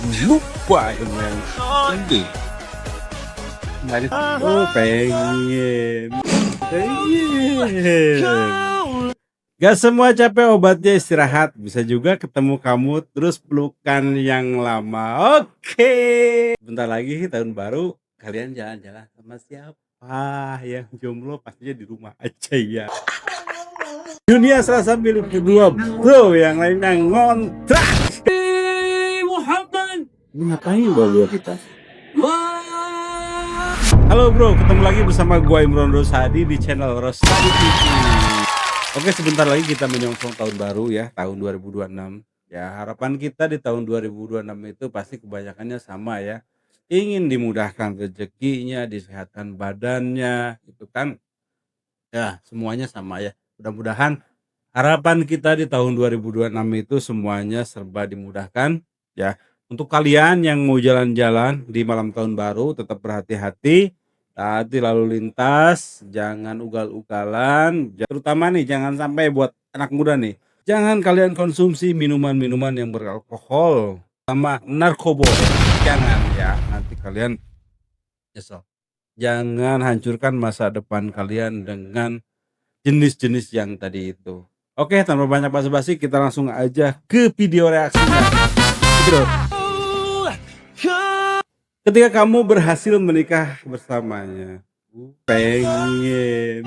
lupa yang ini. Kemarin pengen. Gak semua capek obatnya istirahat. Bisa juga ketemu kamu terus pelukan yang lama. Oke. Bentar lagi tahun baru. Kalian jalan-jalan sama siapa? Yang jomblo pastinya di rumah aja ya. Dunia serasa milik berdua bro. Yang lainnya ngontrak. Muhammad. Ini ngapain bawa kita? Halo bro, ketemu lagi bersama gua Imron Rosadi di channel Rosadi TV. Oke, sebentar lagi kita menyongsong tahun baru ya, tahun 2026. Ya, harapan kita di tahun 2026 itu pasti kebanyakannya sama ya. Ingin dimudahkan rezekinya, disehatkan badannya, itu kan. Ya, semuanya sama ya. Mudah-mudahan harapan kita di tahun 2026 itu semuanya serba dimudahkan ya. Untuk kalian yang mau jalan-jalan di malam tahun baru tetap berhati-hati, taati lalu lintas, jangan ugal-ugalan, terutama nih jangan sampai buat anak muda nih. Jangan kalian konsumsi minuman-minuman yang beralkohol sama narkoba. Jangan ya, nanti kalian nyesel. Jangan hancurkan masa depan kalian dengan jenis-jenis yang tadi itu. Oke, tanpa banyak basa-basi kita langsung aja ke video reaksinya. Bro, ketika kamu berhasil menikah bersamanya, pengen.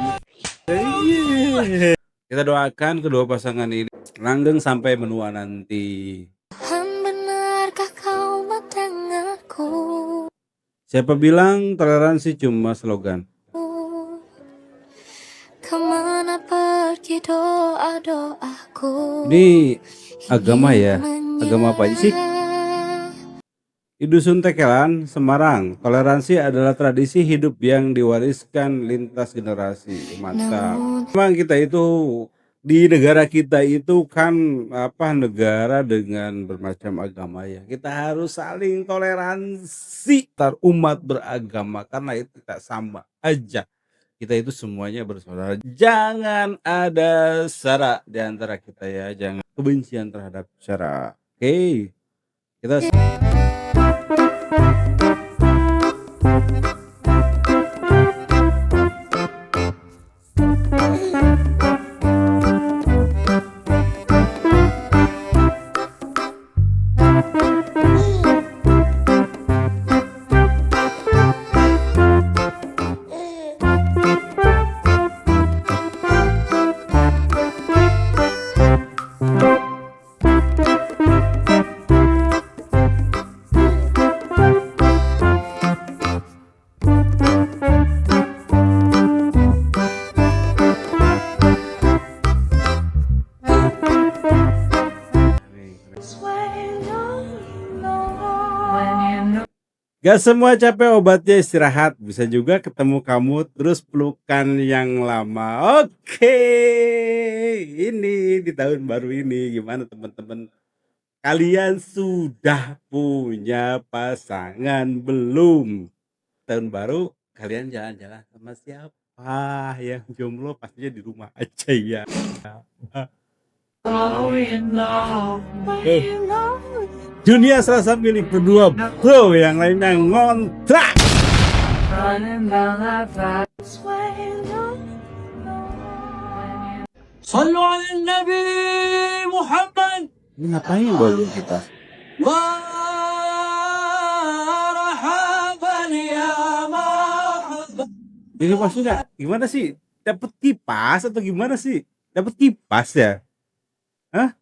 Kita doakan kedua pasangan ini langgeng sampai menua nanti. Benarkah kau mendengarku? Siapa bilang toleransi cuma slogan? Kemana pergi doa-doaku? Ini agama ya? Agama apa sih? Di Dusun Tekelan, Semarang, toleransi adalah tradisi hidup yang diwariskan lintas generasi. Mantap. Memang kita itu di negara kita itu kan negara dengan bermacam agama ya. Kita harus saling toleransi antar umat beragama karena itu kita sama aja. Kita itu semuanya bersaudara. Jangan ada sara di antara kita ya. Jangan kebencian terhadap sara. Oke. Kita gak semua capek obatnya istirahat. Bisa juga ketemu kamu terus pelukan yang lama. Oke, ini di tahun baru ini gimana teman-teman? Kalian sudah punya pasangan belum? Tahun baru kalian jalan-jalan sama siapa? Yang jomblo pastinya di rumah aja ya. Dunia serasa milik berdua bro, yang lainnya ngontrak. Sallu ala Nabi Muhammad. Ini ngapain bawa kita? Ini maksudnya gimana sih? Dapat kipas atau gimana sih? Dapat kipas ya? Hah?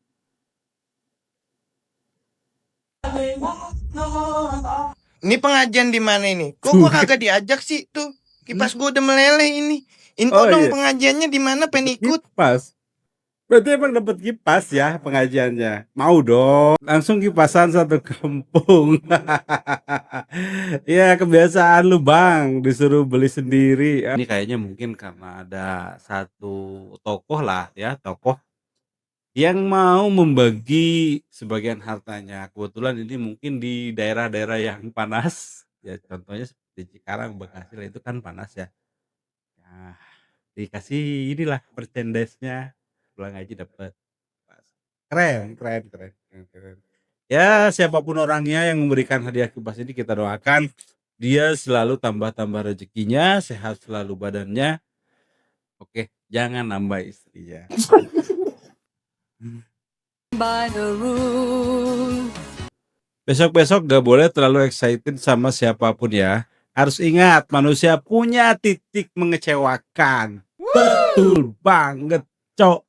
Ini pengajian di mana ini? Kok gua kagak diajak sih tuh? Kipas gua udah meleleh ini. Info dong pengajiannya di mana, pengen ikut. Kipas. Berarti emang dapat kipas ya pengajiannya. Mau dong. Langsung kipasan satu kampung. Ya kebiasaan lu bang, disuruh beli sendiri. Ini kayaknya mungkin karena ada satu tokoh lah ya, tokoh yang mau membagi sebagian hartanya. Kebetulan ini mungkin di daerah-daerah yang panas. Ya contohnya seperti Cikarang, Bekasi lah itu kan panas ya. Nah, dikasih inilah merchandise-nya. Pulang aja dapat. Keren. Ya, siapapun orangnya yang memberikan hadiah kipas ini kita doakan dia selalu tambah-tambah rezekinya, sehat selalu badannya. Oke, jangan nambah istrinya. by the rules. Besok-besok gak boleh terlalu excited sama siapapun ya. Harus ingat, manusia punya titik mengecewakan. Betul banget, Cok.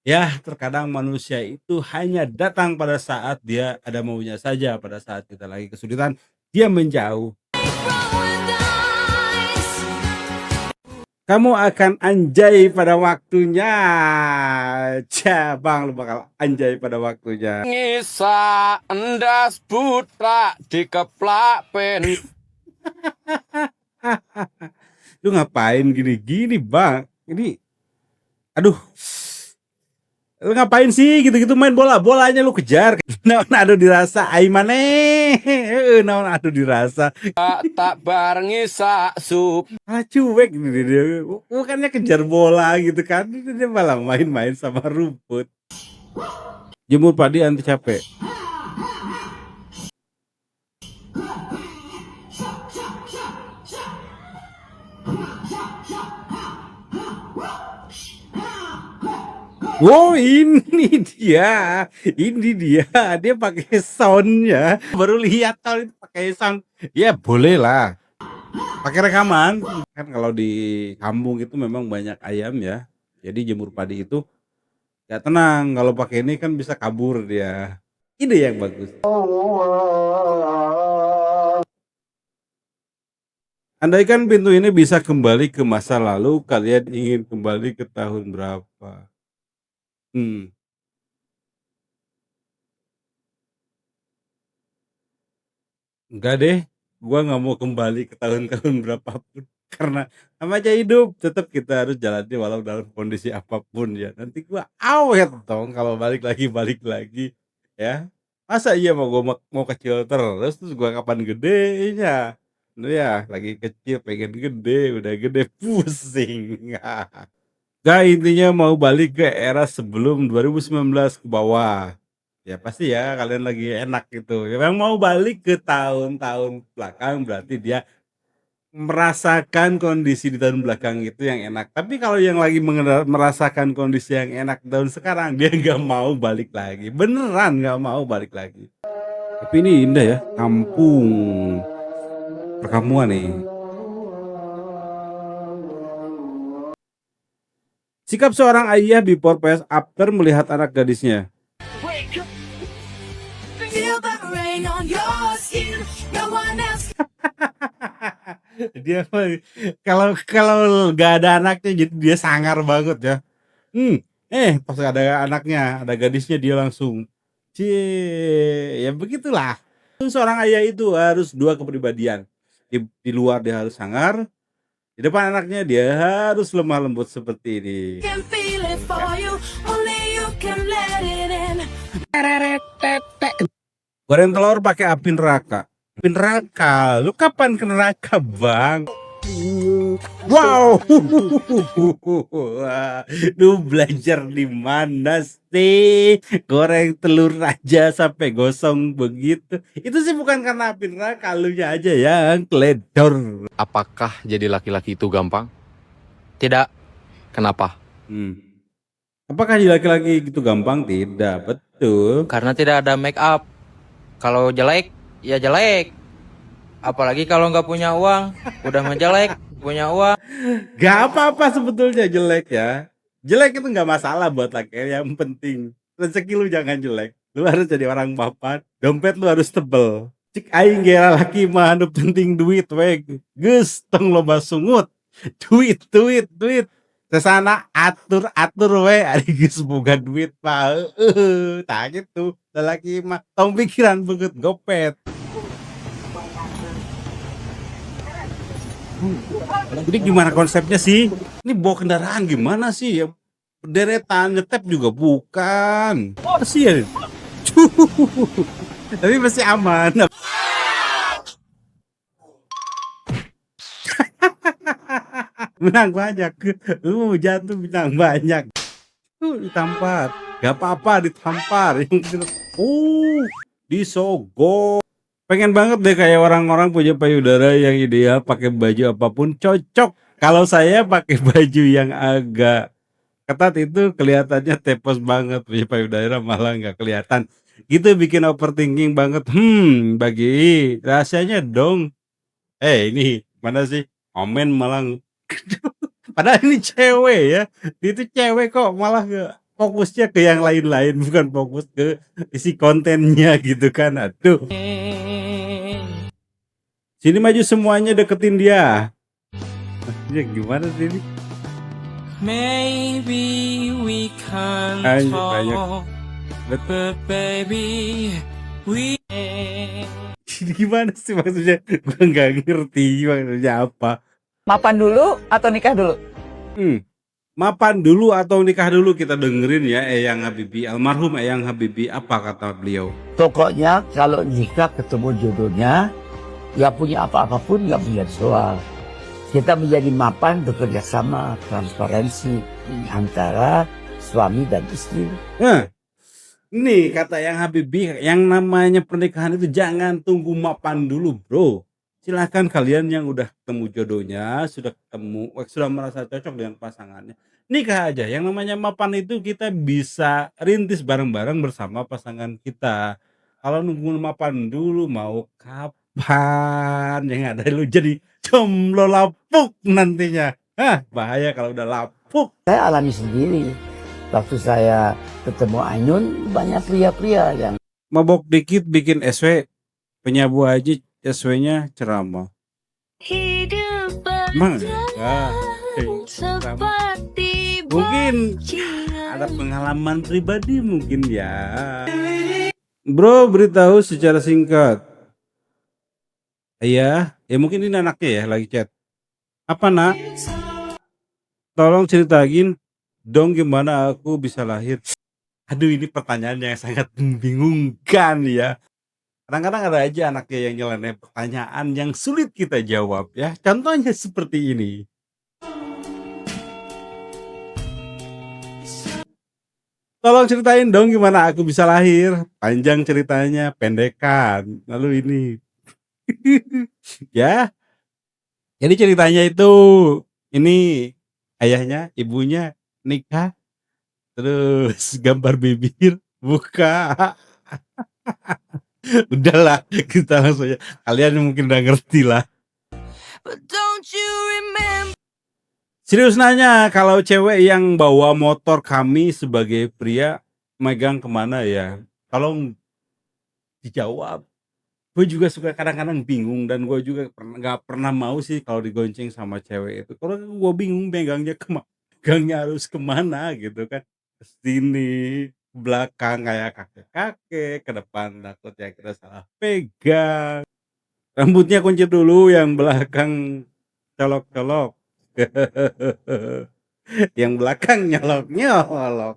Ya, terkadang manusia itu hanya datang pada saat dia ada maunya saja. Pada saat kita lagi kesulitan, dia menjauh. Roll dice. Kamu akan anjay pada waktunya. Bang, lu bakal anjay pada waktunya. Ngisa endas putra dikeplak pen. Lu ngapain gini-gini, Bang? Ini, aduh. Lu ngapain sih gitu-gitu main bola? Bolanya lu kejar. Naon adu dirasa ai maneh. Heeh, naon adu dirasa. Tak barengi sak sup. Malah cuek ini dia. Bukannya kejar bola gitu kan. Dia malah main-main sama rumput. Jemur padi anti capek. Oh ini dia pakai soundnya. Baru lihat kalau itu pakai sound. Ya boleh lah. Pakai rekaman. Kan kalau di kampung itu memang banyak ayam ya. Jadi jemur padi itu ya tenang. Kalau pakai ini kan bisa kabur dia. Ide yang bagus. Andaikan pintu ini bisa kembali ke masa lalu, kalian ingin kembali ke tahun berapa? Hmm. Enggak deh, gua nggak mau kembali ke tahun-tahun berapapun karena sama aja hidup, tetap kita harus jalani walau dalam kondisi apapun ya. Nanti gua awet dong kalau balik lagi ya. Masa iya mau kecil terus gua kapan gedenya? Lu ya lagi kecil pengen gede, udah gede pusing. Gak intinya mau balik ke era sebelum 2019 ke bawah. Ya pasti ya kalian lagi enak gitu. Yang mau balik ke tahun-tahun belakang berarti dia merasakan kondisi di tahun belakang itu yang enak. Tapi kalau yang lagi merasakan kondisi yang enak di tahun sekarang dia nggak mau balik lagi. Beneran nggak mau balik lagi. Tapi ini indah ya, kampung perkampungan nih. Sikap seorang ayah before PS after melihat anak gadisnya. Feel the rain on your skin. No one else. Dia kalau kalau nggak ada anaknya jadi dia sangar banget ya. Pas ada anaknya, ada gadisnya dia langsung, cie, ya begitulah. Seorang ayah itu harus dua kepribadian. Di luar dia harus sangar, di depan anaknya dia harus lemah lembut seperti ini. Can feel it for you. Only you can let it in. Goreng telur pakai api neraka. Api neraka, lu kapan ke neraka, Bang? Wow, lu belajar di mana sih? Goreng telur aja sampai gosong begitu. Itu sih bukan karena api neraka, lu aja yang teledor. Apakah jadi laki-laki itu gampang? Tidak. Kenapa? Apakah jadi laki-laki gitu gampang? Tidak, betul. Karena tidak ada make up. Kalau jelek, ya jelek. Apalagi kalau nggak punya uang, udah mah jelek. Punya uang. Gak apa-apa sebetulnya jelek ya. Jelek itu gak masalah buat laki. Yang penting rezeki lu jangan jelek. Lu harus jadi orang mapan. Dompet lu harus tebel. Cik aing gera laki mah anu penting duit we. Geus tong loba sungut. Duit. Sesana atur we ari geus boga duit mah. Tah gitu. Lelaki mah tong pikiran beut gopet. Jadi gimana konsepnya sih? Ini bawa kendaraan gimana sih? Ya, deretan nyetep juga bukan. Kasian. Tapi masih aman. Menang banyak. Lu mau jatuh menang banyak. Ditampar. Gak apa-apa ditampar. disogok. Pengen banget deh kayak orang-orang punya payudara yang ideal, pakai baju apapun cocok. Kalau saya pakai baju yang agak ketat itu kelihatannya tepos banget, punya payudara malah nggak kelihatan. Gitu bikin overthinking banget. Bagi rahasianya dong. Ini mana sih? Komen malah. Padahal ini cewek ya. Itu cewek kok malah fokusnya ke yang lain-lain, bukan fokus ke isi kontennya gitu kan. Aduh. Sini maju semuanya deketin dia. Ya gimana sih ini? Maybe we can't Anjir, banyak. talk, but baby, we. Ini gimana sih maksudnya? Gua nggak ngerti maksudnya apa. Mapan dulu atau nikah dulu? Mapan dulu atau nikah dulu, kita dengerin ya Eyang Habibie, almarhum Eyang Habibie, apa kata beliau? Pokoknya kalau nikah ketemu jodohnya, nggak punya apa-apapun, nggak punya soal. Kita menjadi mapan, bekerja sama, transparansi antara suami dan istri. Nih kata Eyang Habibie, yang namanya pernikahan itu jangan tunggu mapan dulu bro. Silahkan kalian yang udah ketemu jodohnya, sudah ketemu, sudah merasa cocok dengan pasangannya, nikah aja. Yang namanya mapan itu kita bisa rintis bareng-bareng bersama pasangan kita. Kalau nunggu mapan dulu mau kapan? Yang ada lu jadi jomblo lapuk nantinya. Bahaya kalau udah lapuk. Saya alami sendiri. Waktu saya ketemu Ainun, banyak pria-pria yang Mabok dikit bikin SW, penyabu aja SW-nya ceramah. Hidup Emang berjalan seperti mungkin bajingan. ada pengalaman pribadi mungkin ya. Bro, beritahu secara singkat. Iya, ya mungkin ini anaknya ya lagi chat. Apa nak? Tolong ceritain dong gimana aku bisa lahir. Aduh, ini pertanyaan yang sangat membingungkan ya. Kadang-kadang ada aja anaknya yang nyeleneh pertanyaan yang sulit kita jawab ya. Contohnya seperti ini. Tolong ceritain dong gimana aku bisa lahir. Panjang ceritanya, pendekan. Lalu ini. Ya. Jadi ceritanya itu, ini ayahnya, ibunya nikah. Terus gambar bibir buka. Udahlah, kita langsung aja. Kalian mungkin udah ngerti lah. But don't you remember? Serius nanya, kalau cewek yang bawa motor kami sebagai pria megang kemana ya? Tolong dijawab. Gue juga suka kadang-kadang bingung, dan gue juga nggak pernah mau sih kalau digonceng sama cewek itu. Kalau gue bingung megangnya harus kemana gitu kan? Ke sini, ke belakang kayak kakek-kakek, ke depan takutnya kita salah pegang. Rambutnya kunci dulu, yang belakang colok-colok. Yang belakang nyolok-nyolok.